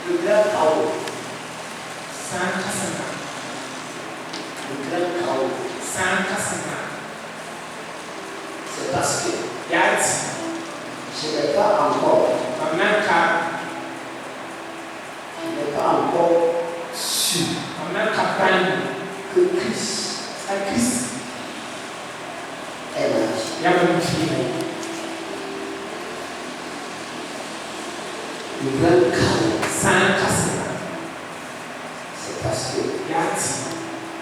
Le grand chaos. Sankasana. Le grand chaos. Sankasana. C'est parce que Yati. je n'ai pas encore su que Christ est ma vie. Le grand chaos, c'est parce que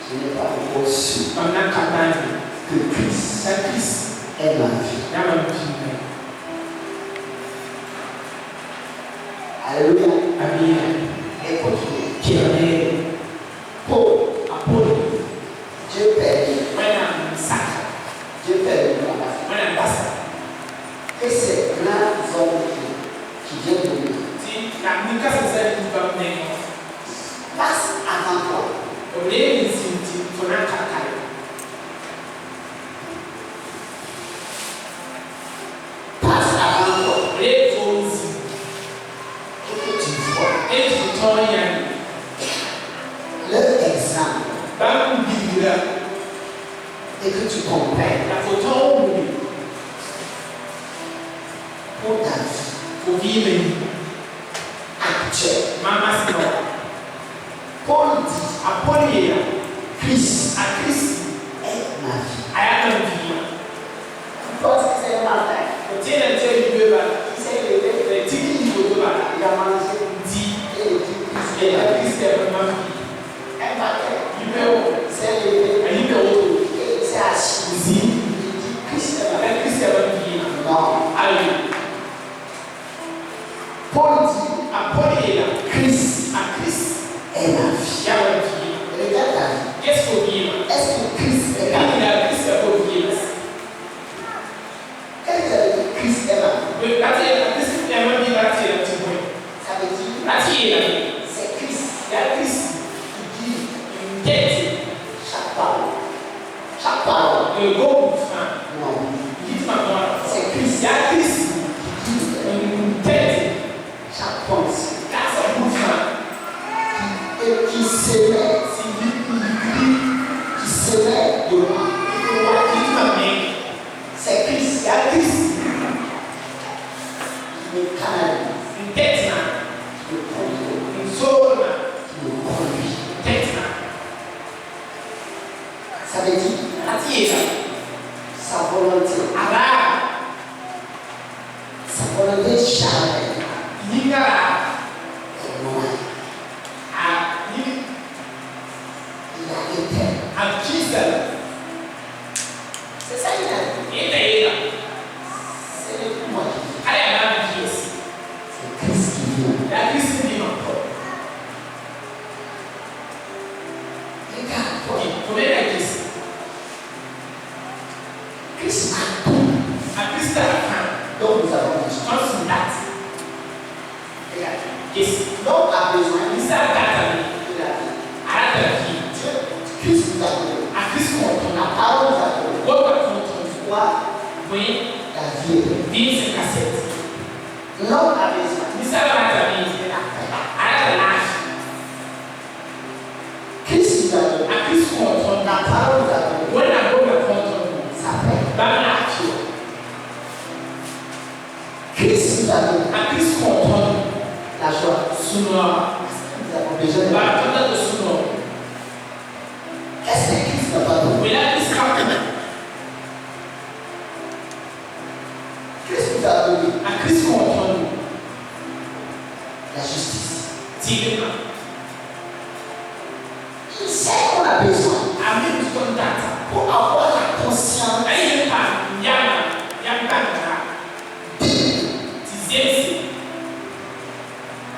je n'ai pas encore su que Christ est ma vie. Alléluia. Amen. Et continuez. Amen. Paul, Apollo. Dieu permet, When I'm sad. Dieu permet When I'm bad. que ces grands hommes qui viennent de lui See, na nika sasa kuba mneno. passent avant toi. Ole nsinti fona kakare. Passe avant toi. Ole fonzi. Pour que tu vois E tutoya. leur exemple Bamu bibira. et que tu comprennes La photo mu. pour ta vie Obibe. actuelle. Mama sino. Paul dit, Apollo. Christ A Chris. est ma vie. Ayana bibi. Parce que c'est un matin. Otiena tell you ba. Il s'est levé, The tiki you go ba. il a mangé Di. et il dit Christ E est ma a vie. Chris e ma bibi. Un matin, You know. il s'est levé Ayi be o. et il s'est assis. Zi. Il dit Christ est ma vie. A Chris e ma bibi. Non. Ayi. Paul dit Apollo. Christ A Chris. est ma vie. Yawa bibi. Regarde ta vie. Qu'est-ce qu'on dit? Est-ce que Christ est ma vie? Il a Chris e ko bibi. Qu'est-ce que ça veut dire Christ est ma vie? Mais la tête, la Chris e ma bibi la tête tu vois. Ça veut dire La tête. c'est Christ Il a Chris. qui dit Tête. chaque parole. Chaque parole. Le go fin. Non. Dites maintenant. C'est Christ Il a Chris. qui dit Tête. chaque pensée. Là ça bouge fin. Et qui s'émet de moi. Dites maintenant. C'est Christ Il a Chris. qui me canalise, Une tête là. qui me contrôle, Une zone là. qui me conduit. Tête là. Ça veut dire La tête là. sa volonté charnelle Yinga est loin. Il a été. a Jesus. C'est ça il a dit. Ita. C'est le moi qui dis. Aya na Jesus. C'est Christ qui vient. Ya Kristo bi ma ko. Regarde-toi. Ko be na Jesus. Christ a tout A Kristo a kan. dont nous avons besoin. Trust in that. Regarde. Yes. L'homme a besoin Isa data ni. de la vie. Ara ki. Dieu, Christ nous a donné. A Kristo ko to La na. parole nous a donné. What ba ko to. Foi, We la vie éternelle. this cassette. L'homme a besoin Isa data ni. de la paix. Ara life. Christ nous a donné. A Kristo ko to na. La parole nous a donné. When I go back to Sa paix. ba na ki. Christ nous a donné. A Kristo ko to La joie. suno. Nous avons besoin de la Ba paix. to na suno. Qu'est-ce que Christ n'a pas donné? We like this company. Christ nous a donné A Kristo ko to la justice. Tigna. Il sait qu'on a besoin Ami to data. pour avoir la conscience Ayi pa yama yamba na. digne. Tizesi.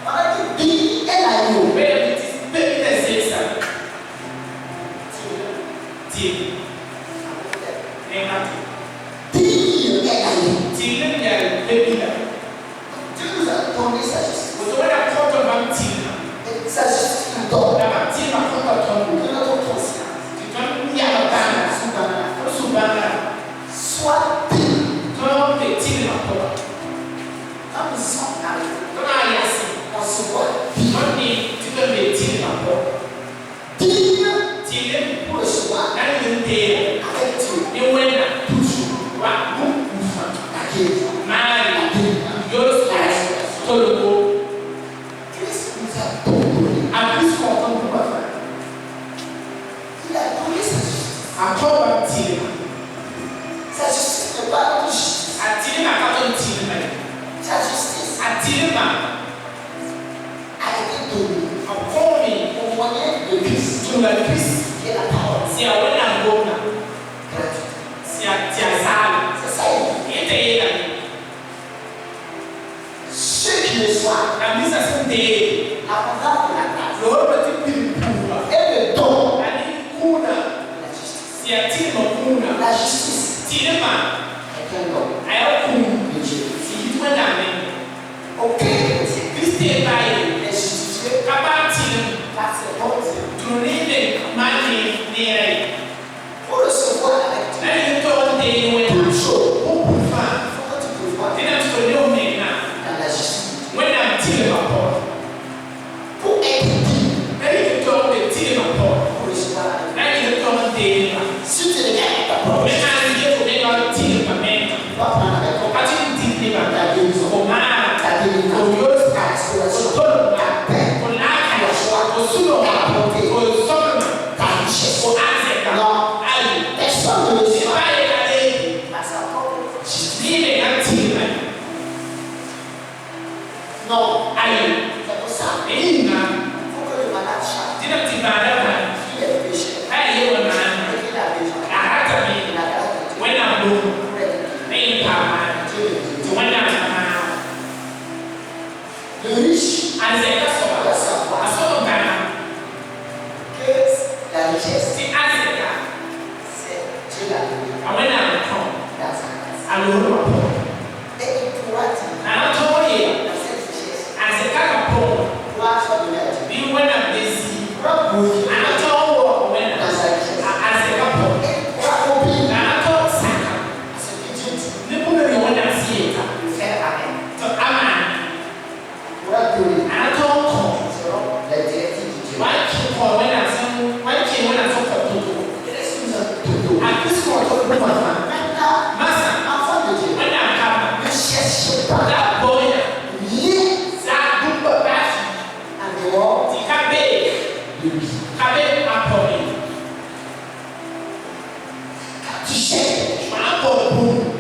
On a dit digne est l'agneau. Baby tizesa. Tig. Ena. Digne est l'agneau. Tigna ya baby la. Dieu nous a donné sa justice. Oto wana koto bang tigna. Et sa justice nous donne Na ba tigna koto to. de notre conscience. Tikam yama bana. Souvent, le soir, La mise à son dé. l'abondance de la grâce Le petit pilipoura. et le don Ali kuna. de la justice. Si a tima kuna. La justice Tirema. est un don Aya kuna. de Dieu. Si hitwa dame. Aucun chrétien Christi baye. n'est justifié Kabati. par ses bons œuvres. Tunile mani nere. Pour recevoir avec Dieu, Ali ton dé we. toute chose, Okufa. il faut que tu peux voir Tina tole omena. dans la justice. When I'm tirema po. Pour être digne, Ali ton de tirema po. pour recevoir avec Dieu. Ali ton dé. Si tu regardes ta propre When I'm here for me God tirema mena. tu vas prendre avec ton Ati tirema. ta guérison, Omara. ta délivrance, ta restauration, ta paix, ta richesse. Non, personne ne le sera par sa propre justice. Non, c'est pour ça. Il faut que le malade chante. Il est péché. Et qu'il a besoin. Il a grâce de Dieu. Pour être Dieu. Le riche doit savoir que la richesse, c'est Dieu la donné dans sa grâce. Et il pourra dire dans cette richesse, gloire soit donnée à Dieu. Il pourra glorifier dans sa richesse. Et il pourra obéir à ce que Dieu dit. Le faire Amen. Il pourra glorifier selon les directives de Dieu. Il reste une autre toto. Maintenant, enfant de Dieu, ne cherchez pas lié en dehors de lui. Quand tu cherches, il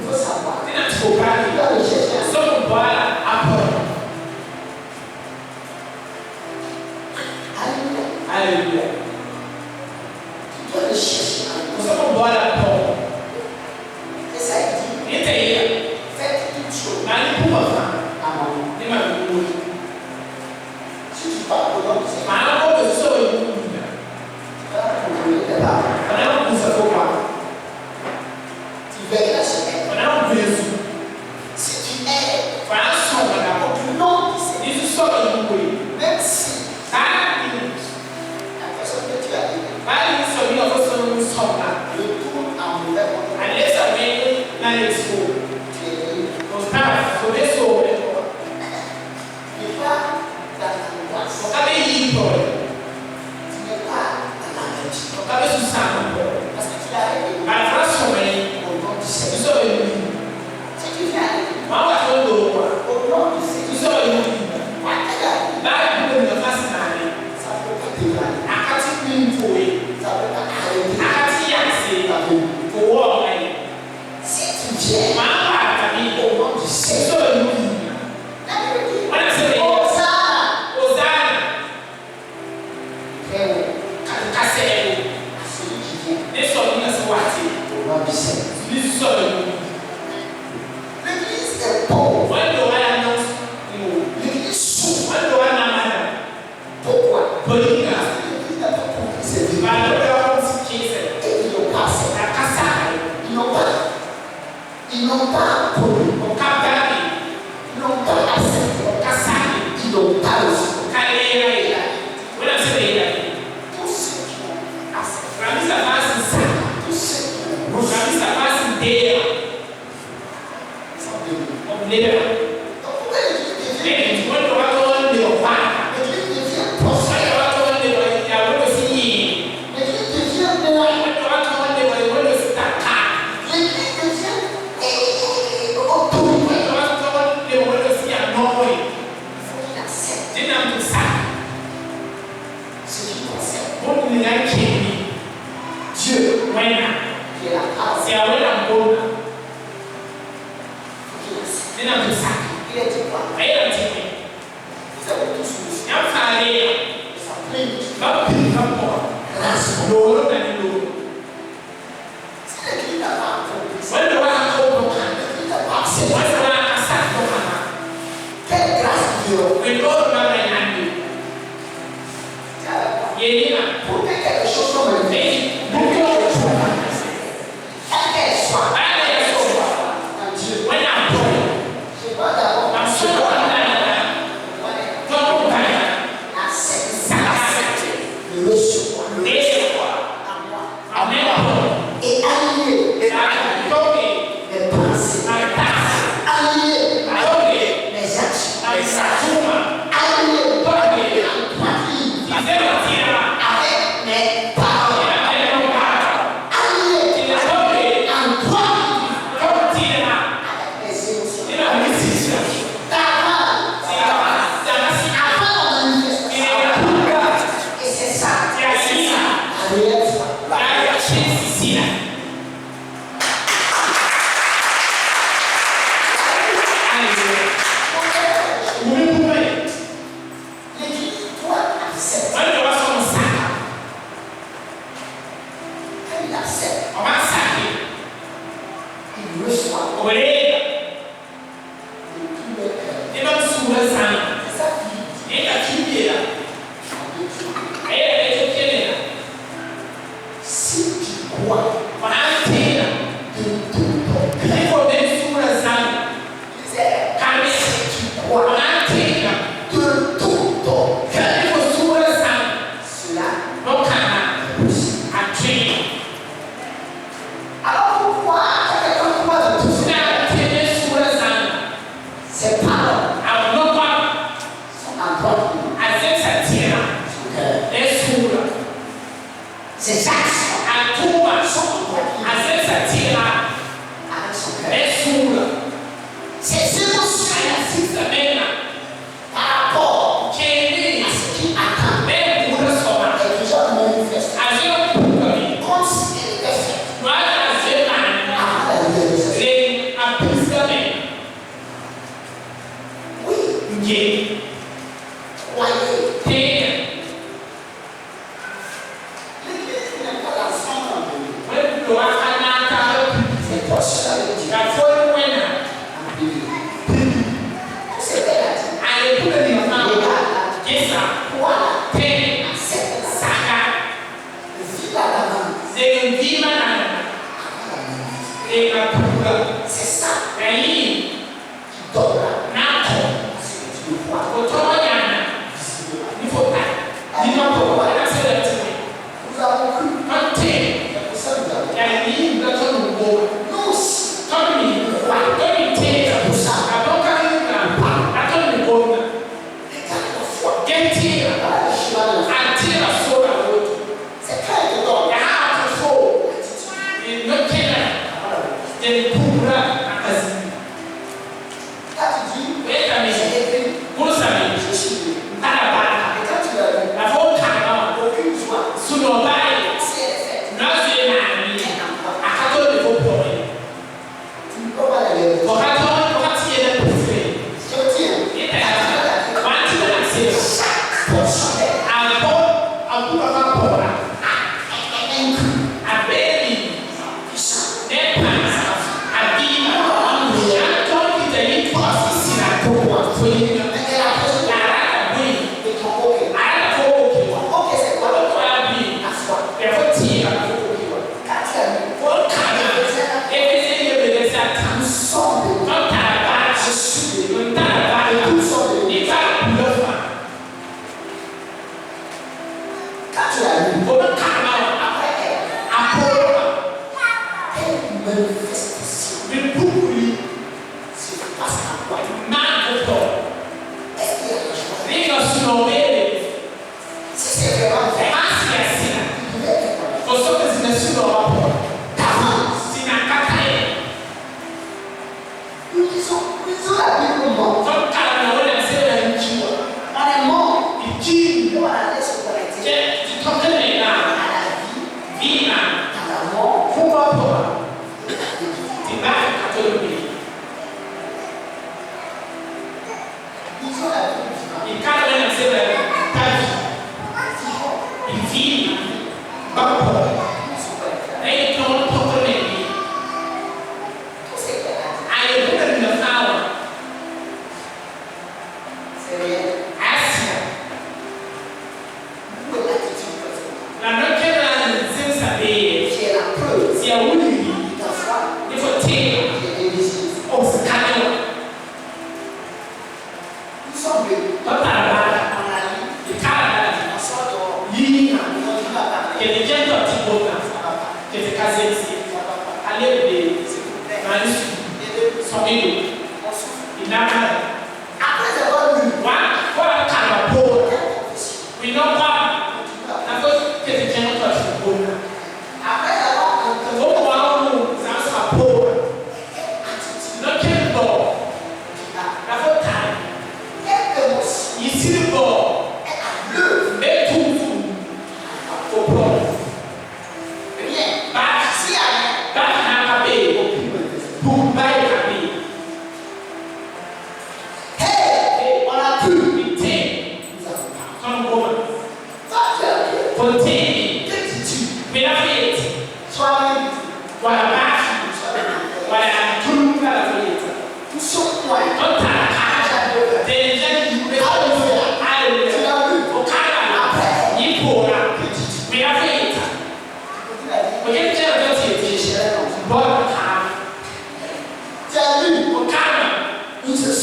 faut savoir. Tu dois le chercher. Alléluia. Tu dois le chercher en dehors. Et ça, il dit, faites toutes choses à mon nom. Si tu parles au nom de Seigneur, tu vas comprendre tes paroles. Tu veilleras sur elle. Si tu es au nom de Seigneur, même si la personne que tu as aimée le tourne en mauvais contre toi, tu es libre. Tu n'es pas dans l'angoisse. Tu n'es pas dans la maladie. Parce que tu l'as aimé au nom du Seigneur. Si tu viens à l'église, au nom du Seigneur, moi, tu as dit, ça ne peut pas t'évaluer. Ça ne peut pas arrêter ta vie. Si tu viens au nom du Seigneur, la Bible dit, Hosanna, très haut, à celui qui vient au nom du Seigneur. L'église est pauvre. L'église souffre. Pourquoi? Parce que l'église n'a pas compris ses vies. Et ils n'ont pas fait. Ils n'ont pas connu. Ils n'ont pas accepté. Ils n'ont pas reçu. Tous ceux qui ont accepté, tous ceux qui ont reçu, sont bénis. Donc pourquoi l'église devient prospère? L'église devient loin. L'église devient autorité. Il faut qu'il accepte ce qui concerne Dieu, qui est la grâce. Il faut qu'il accepte. Il est dit quoi? Vous avez tous reçu. Ça plénitude. Grâce. Si l'église n'a pas accompli ça, l'église n'a pas accepté. Quelle grâce Dieu sura sana. Eka kimbia. Si tu crois, Wanatenda. Hivyo ndio sura sana. Kama si tu crois. Wanatenda. de tout ton cœur, Hivyo sura sana. cela Nokana. est possible. Atwini. Alors pourquoi quelqu'un croit de tout ça? Wanatenda sura sana. Ses paroles Aonokwa. sont en toi, Azensa tena. son cœur. Esura. Ses actes Atuma. sont en toi, Azensa tena. avec son cœur. Esura. Ses émotions Ayasisa mena. par rapport Kene. à ce qui attend Bembura soma. est déjà manifesté. Azio pukari. Comme si elle était faite Wala azema. avant la réalisation. Le apisame. Oui, Nge. croyez. Tena. L'Église n'est pas l'ensemble de nous. Webulo wakanaka. C'est toi seul avec Dieu. Gafoi wena. En Bible. Tout ce qu'elle a dit. Alekule ni mama. Regarde, Kesa. voilà, Tena. accepte-la. Saka. Vis-la d'avance. Zengima na. Eka pukura. C'est ça Nani. qui donnera Nako. ce que tu veux voir. Otomo yana. Nifota. Ninapokuwa nasema tena. Nous avons cru. Kante. C'est pour ça que nous avons. Yani ndato nugo. Nous aussi, Kami. Kami tena. Aboka nina. Ato nugo. les cas de la foi. Gentira. Voilà le chemin de la foi. Atira sora woto. C'est quand il te donne Ya hapo fo. Nokena. voilà. Pura akazi. Quand tu dis, Weka j'ai mezi. écrit, Kurusami. je suis Dieu. Tarabara. Et quand tu l'as lu, Avoka na. aucune joie. Sunobai. Si elle est faite, Nazi na ni. elle n'en croit pas. Akato ni popori. Tu ne peux pas la réaliser. Okato wakati yena pufre. Je tiens. Ita ya. Wanti na sema. Chaque portion d'elle Apo akuba kapora. est inclus. Abeli. Puissant. Nepas. Abima. Anton kitani kwa sisi na kwa kwenda. Mais elle a besoin La raka bui. de ton ok. Ala ko okiwa. Ok, c'est quoi? Ko abi. La foi. Efotia. Quand tu as lu, Ko kana. Ebeze yebele sata. nous sommes de Ko taraba. Je suis de Ko taraba. Nous sommes de Ni ba bulofa. Quand tu as lu, Ko kana. après elle, Aporo. quelle manifestation Ni pukuli. se passe en toi? Makoto. Est-ce qu'il y a la joie? Liga sunomele. Si c'est vraiment vrai, Asi asina. tu devais être là. Kosoke zinasuno wapo. D'avance, Sinakatae. nous lisons la Bible au monde. Tokala na wale asema nchiwa. On est mort. Ichini. Et on allait se connecter Je titokele na. à la vie, Vina. dans la mort, Kuwa poa. et à la vie. Tibaki katolumi. Lisons la Bible vivante. Ikala wale asema taji. Ivina. Bapo. Nous sommes connectés. Na hii tunaona tokele ni. Tout ce qu'elle a dit, Ayekuwa ninafawa. c'est réel. Asia. Où est l'attitude présente? Na nokela nzinsa beye. Qui est la preuve Siya wuli. de ta foi, Nifo tena. qui est invisible. Osikalewa. Nous sommes venus. Totarabara. On a lu, Ikala. on sort dehors. Yina. On dit va parler. Kelikento tibona. Ça va pas. Ketikazesi. Ça va pas. Alebe. S'il vous plaît. Nanisu. Les deux, Somido. on souffre. Inama. Après avoir lu, Wa. Kwa kama poa. quelle prophétie? Winokwa. Continue à Nako ketikento tibona. Après avoir entendu Omo wangu zansa poa. attitude, Nokendo. tu as Nako tai. quelle émotion Isiribo. est à l'œuvre. Betutu. Opo. Rien. Ba. S'il y a rien, Ba nakabe. aucune manifestation. Bumbai kabe. Hey, on a cru. Ite. Nous avons pas. Kongoma. Toi, tu as cru. Fonteni. Que dis-tu? Benafete. Sois-même. Wala bafi. Sois-même. Wala tulunga la foleta. Nous sommes moins. Totala kaja. Déjà deux. Denja.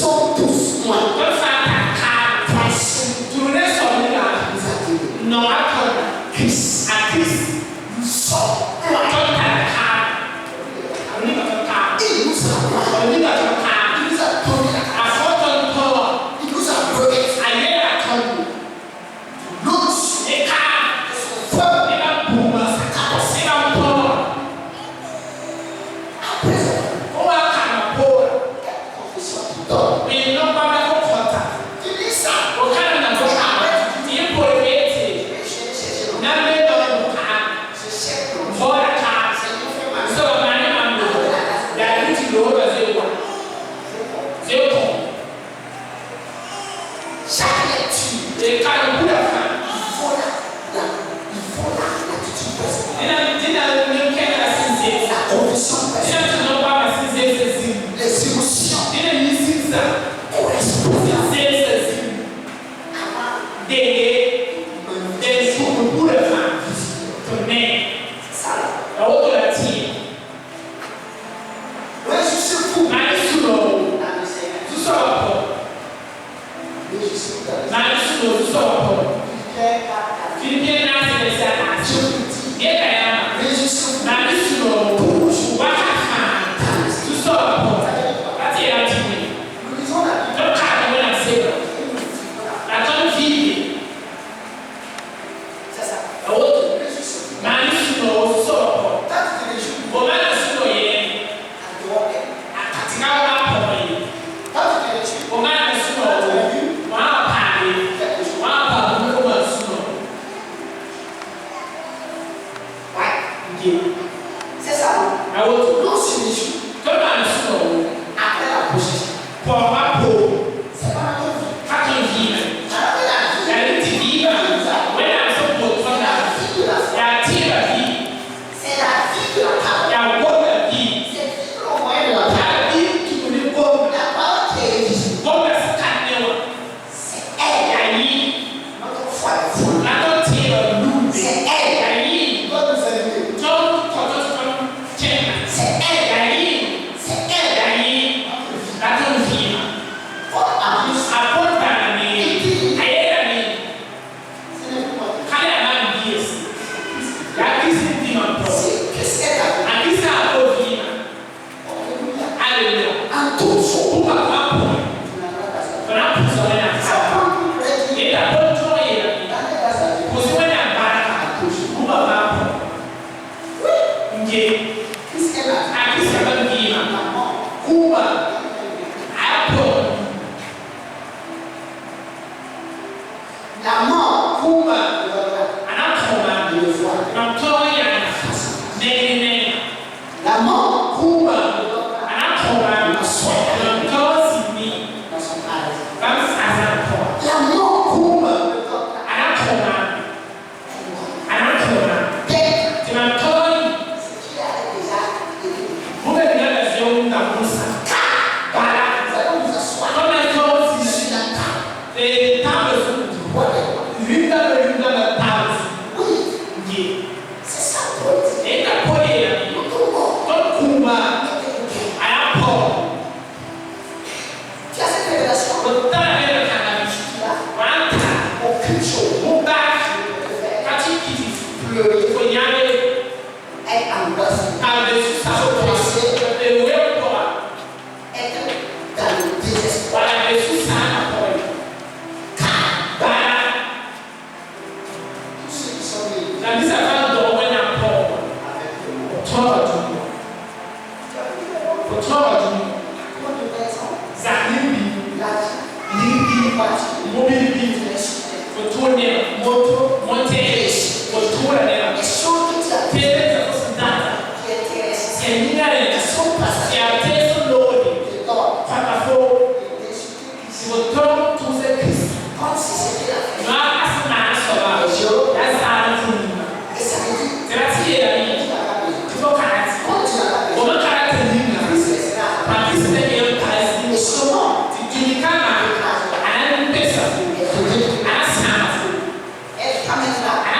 sont tous moi. Don't find that car price. To the rest of the life. No, I call Chris. And Chris. So, Don't find that car. I need a car. I need a car. I thought on power. I hear I told you. A car. Never boomers. Never power. Oh, I can't power. We know about the contact. What kind of number? Do you put it? Now they don't have. For a car. So, my name is that you to go as they want. They can't put a fan. And I didn't know Canada since days. I didn't know about since days. Didn't you see that? They should put a fan to me. I want to let you. Nice to know. To solve. Nice to know. To solve. Philippine National Service. Yeah, I am. Nice to know. What I found. To solve. That's it. That's me. Don't try when I say that. I don't feel it. I want to. Nice to know. To solve. But nice to know. Yeah. I think I'll have for you. But nice to know. Wow, Paddy. Wow, Paddy. Look at us. I want to know you. Come on, so for my pool, how can you hear? I need to hear when I'm so good for that. I tear a heat. I want a heat. I need to live home. Home is cut now. I need. I don't tear a loop. I need. Don't change. Coming back.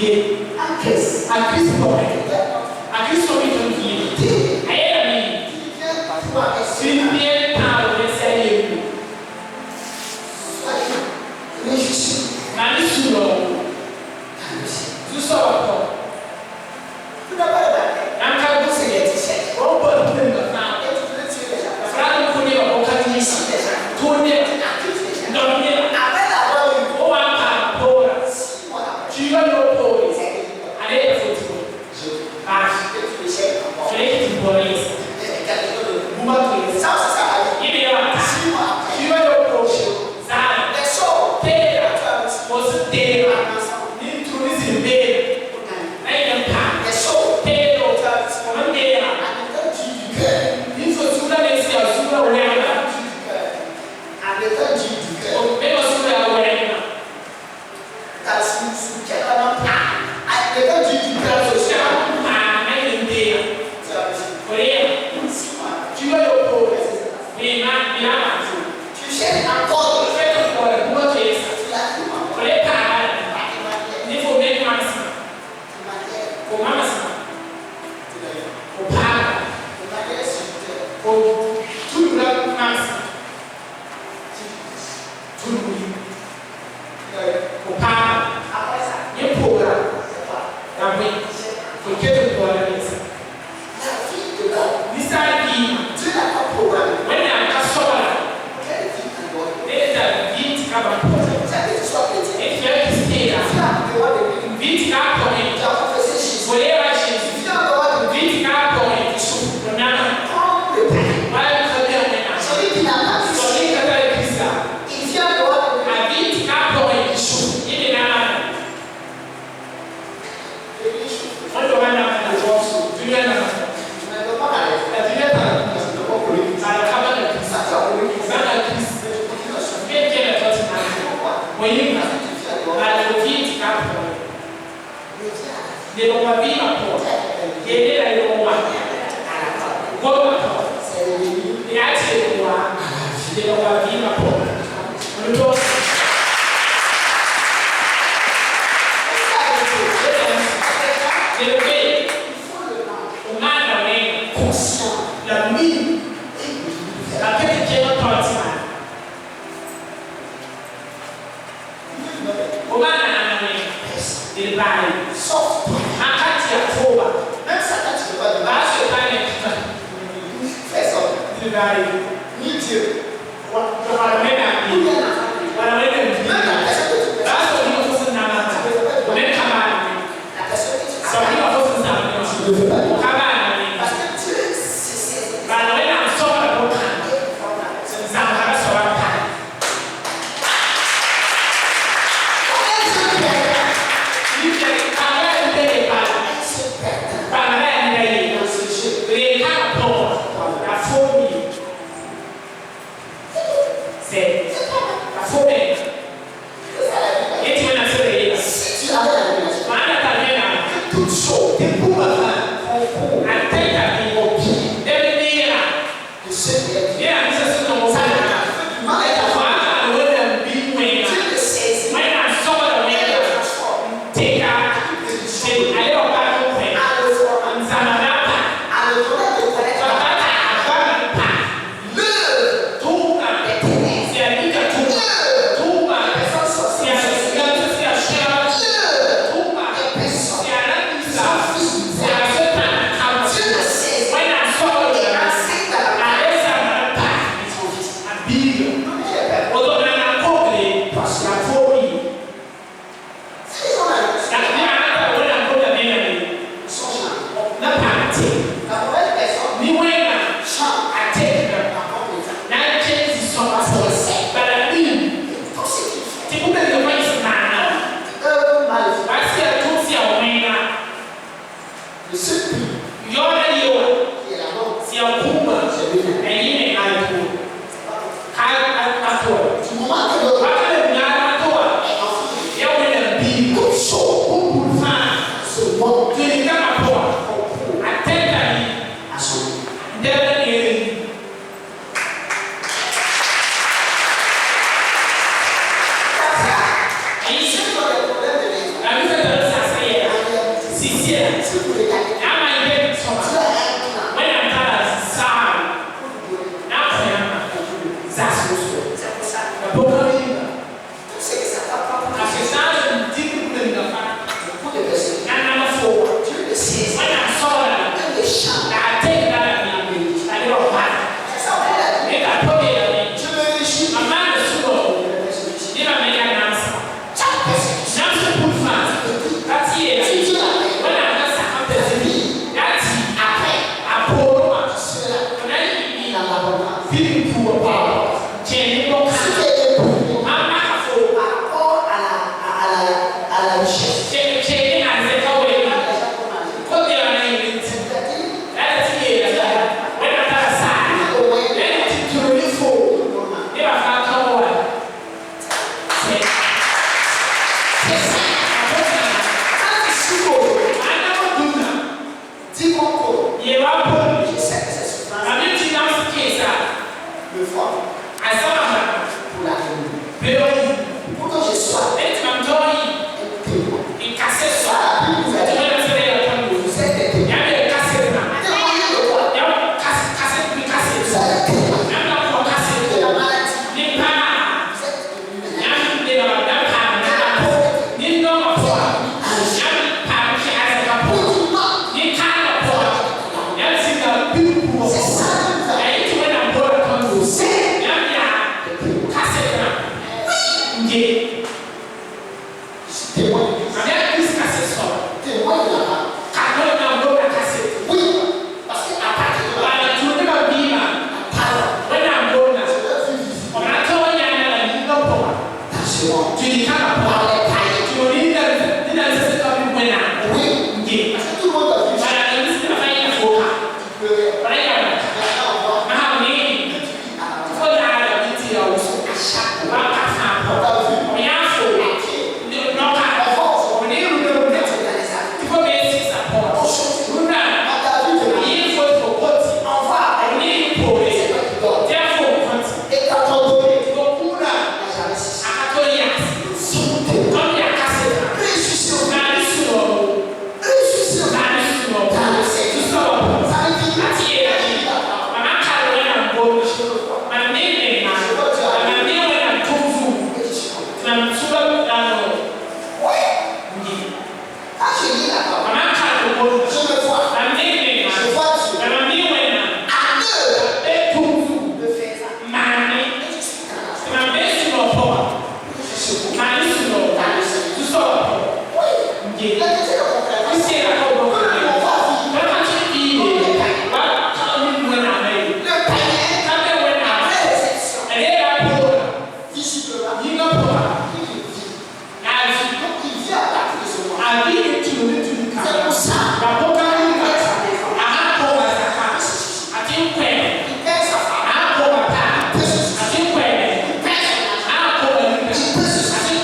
Yes.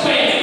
Queen.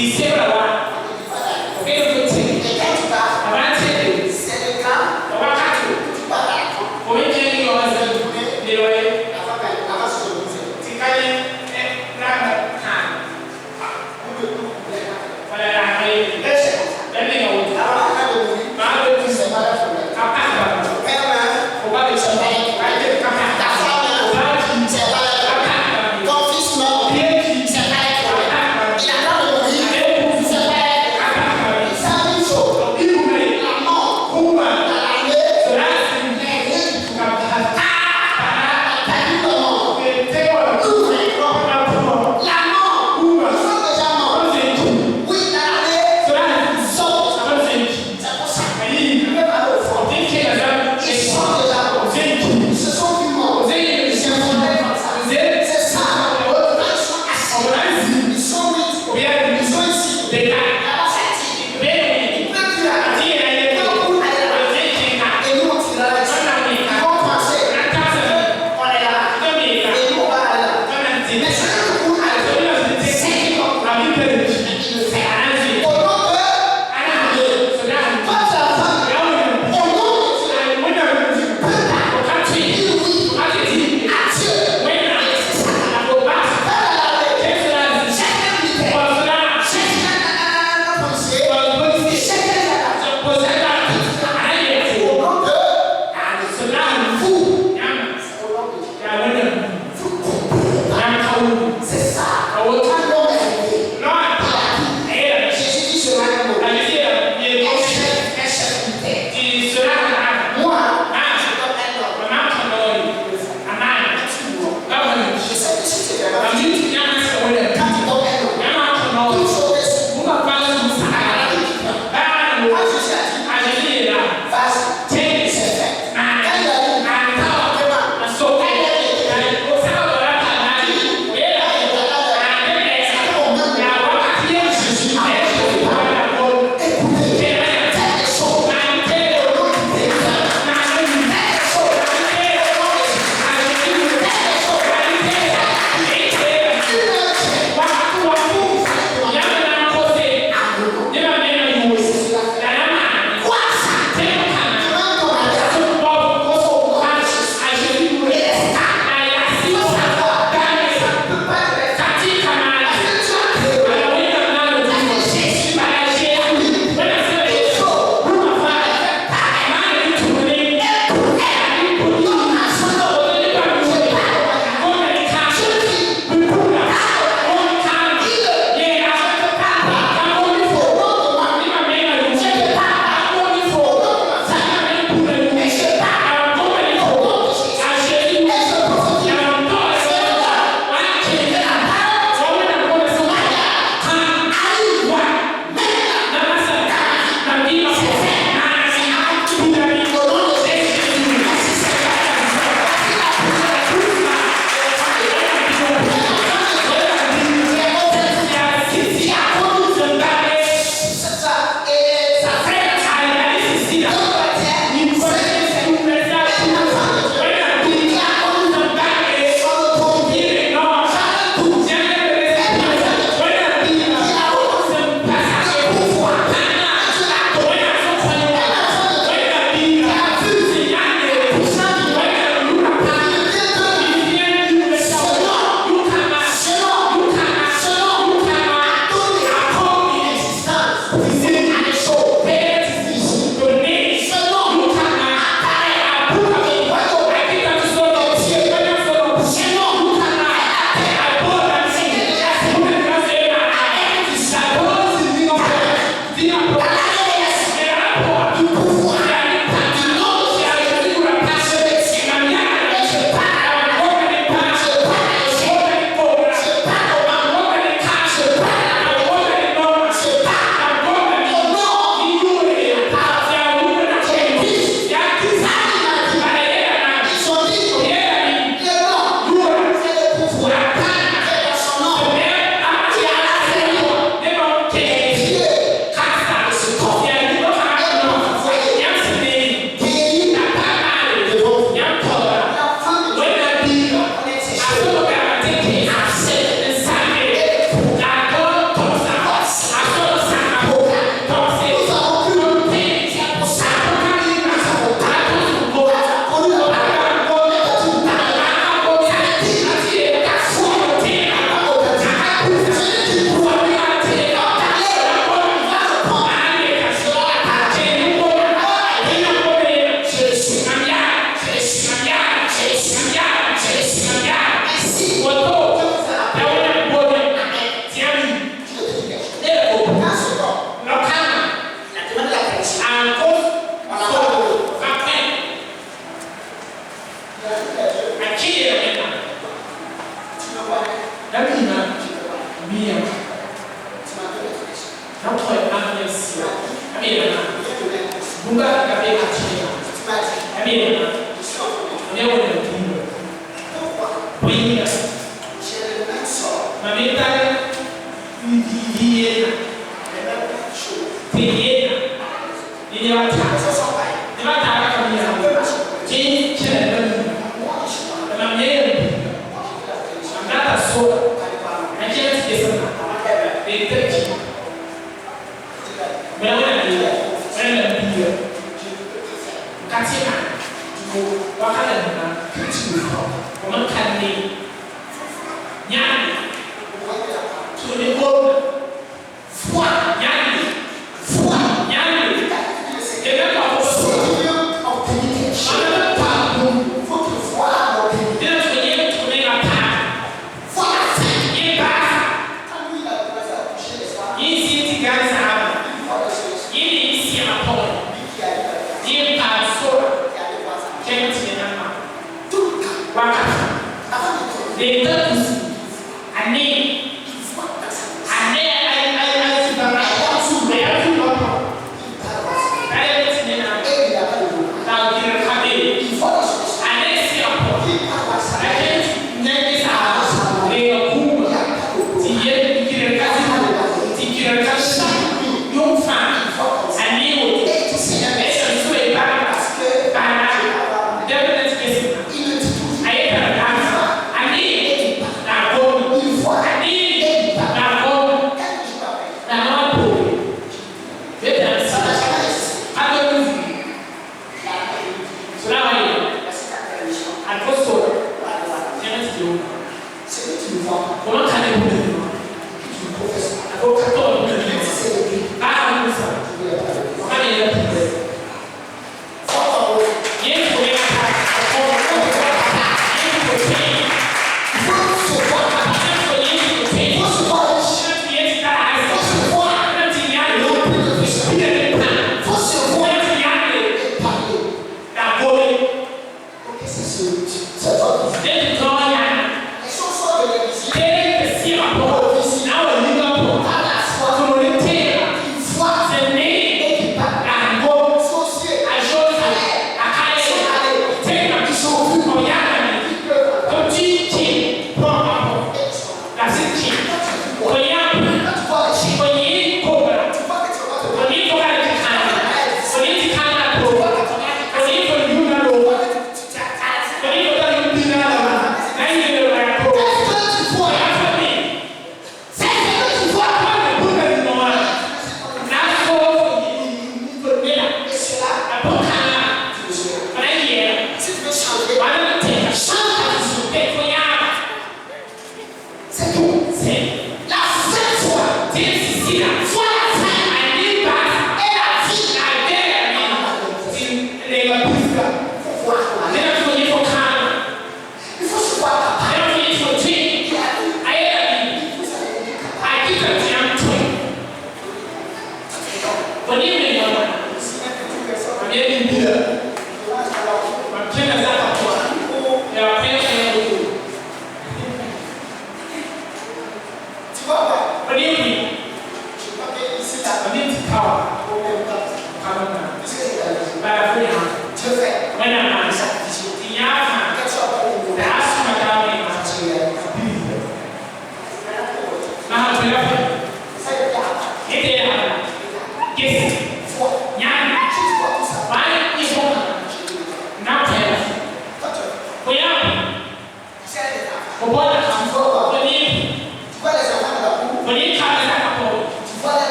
Ti sembra Amen.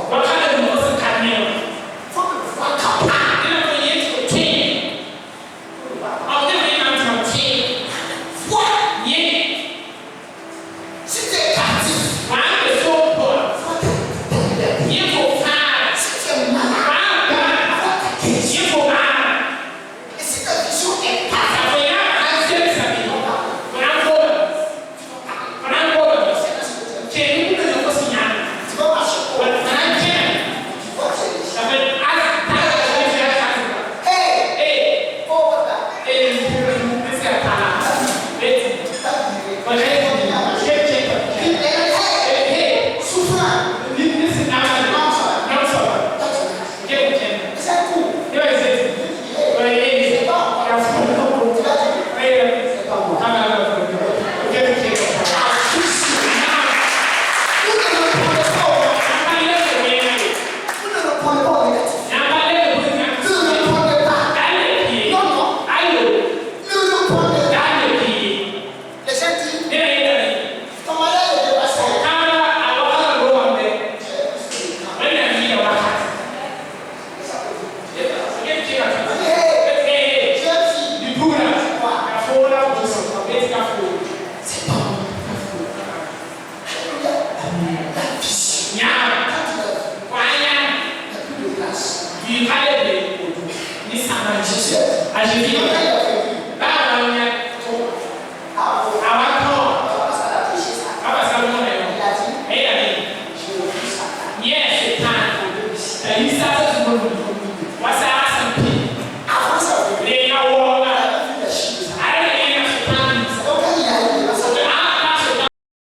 What kind of Fika lebe. Ni sama. Jésus. Ajivi.